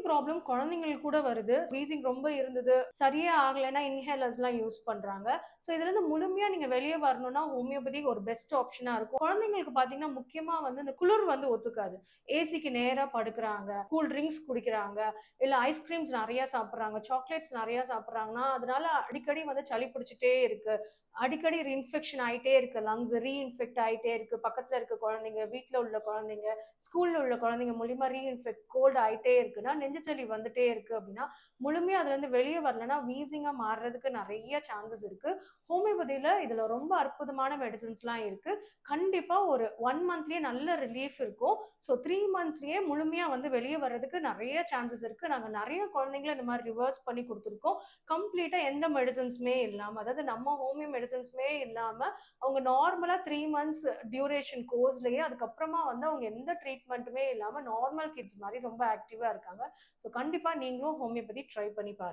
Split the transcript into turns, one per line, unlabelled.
Wheezing problem குழந்தைங்களுக்கு கூட வருது. வீசிங் ரொம்ப இருந்தது, சரியே ஆகலைன்னா இன்ஹேலர்ஸ்லாம் யூஸ் பண்றாங்க. ஸோ இதுலேருந்து முழுமையா நீங்க வெளிய வரணும்னா, ஹோமியோபதி ஒரு பெஸ்ட் ஆப்ஷனா இருக்கும். குழந்தைங்களுக்கு பார்த்தீங்கன்னா, முக்கியமா வந்து இந்த குளிர் வந்து ஒத்துக்காது. ஏசிக்கு நேரா படுக்குறாங்க, கூல் ட்ரிங்க்ஸ் குடிக்கிறாங்க, இல்ல ஐஸ்கிரீம்ஸ் நெறைய சாப்பிடுறாங்க, சாக்லேட்ஸ் நெறைய சாப்பிடுறாங்கன்னா, அதனால அடிக்கடி வந்து சளி பிடிச்சுட்டே இருக்கு. அடிக்கடி இன்ஃபெக்ஷன் ஆயிட்டே இருக்கு. லங்ஸ் ரீஇன்ஃபெக்ட் ஆயிட்டே இருக்கு. பக்கத்துல இருக்க குழந்தைங்க, வீட்ல உள்ள குழந்தைங்க, ஸ்கூல்ல உள்ள குழந்தைங்க மூலியமா ரீஇன்ஃபெக்ட் கோல்ட் ஆயிட்டே இருக்குன்னா, நெஞ்சு சளி வந்துட்டே இருக்கு அப்படின்னா, முழுமையா அதுலருந்து வெளிய வரலன்னா, வீசிங்கா மாறுறதுக்கு நெறைய சான்சஸ் இருக்கு. ஹோமியோபதியில இதுல ரொம்ப அற்புதமான மெடிசின்ஸ்லாம் இருக்கு. கண்டிப்பா ஒரு 1 மந்த்லயே நல்ல ரிலீஃப் இருக்கும். ஸோ 3 மந்த்ஸ்லயே முழுமையா வந்து வெளிய வர்றதுக்கு நெறைய சான்சஸ் இருக்கு. நாங்க நெறைய குழந்தைங்கள இந்த மாரி ரிவர்ஸ் பண்ணி குடுத்துருக்கோம். கம்ப்ளீட்டா எந்த மெடிசின்ஸுமே இல்லாம, அதாவது நம்ம ஹோமியோ மெடிசின்ஸுமே இல்லாம, அவங்க நார்மலா 3 மந்த்ஸ் டியூரேஷன் கோர்ஸ்லயே அதுக்கப்புறமா வந்து அவங்க எந்த ட்ரீட்மெண்ட்டுமே இல்லாம நார்மல் கிட்ஸ் மாரி ரொம்ப ஆக்டிவா இருக்காங்க. ஸோ கண்டிப்பா நீங்களும் ஹோமியோபதி ட்ரை பண்ணி பாருங்க.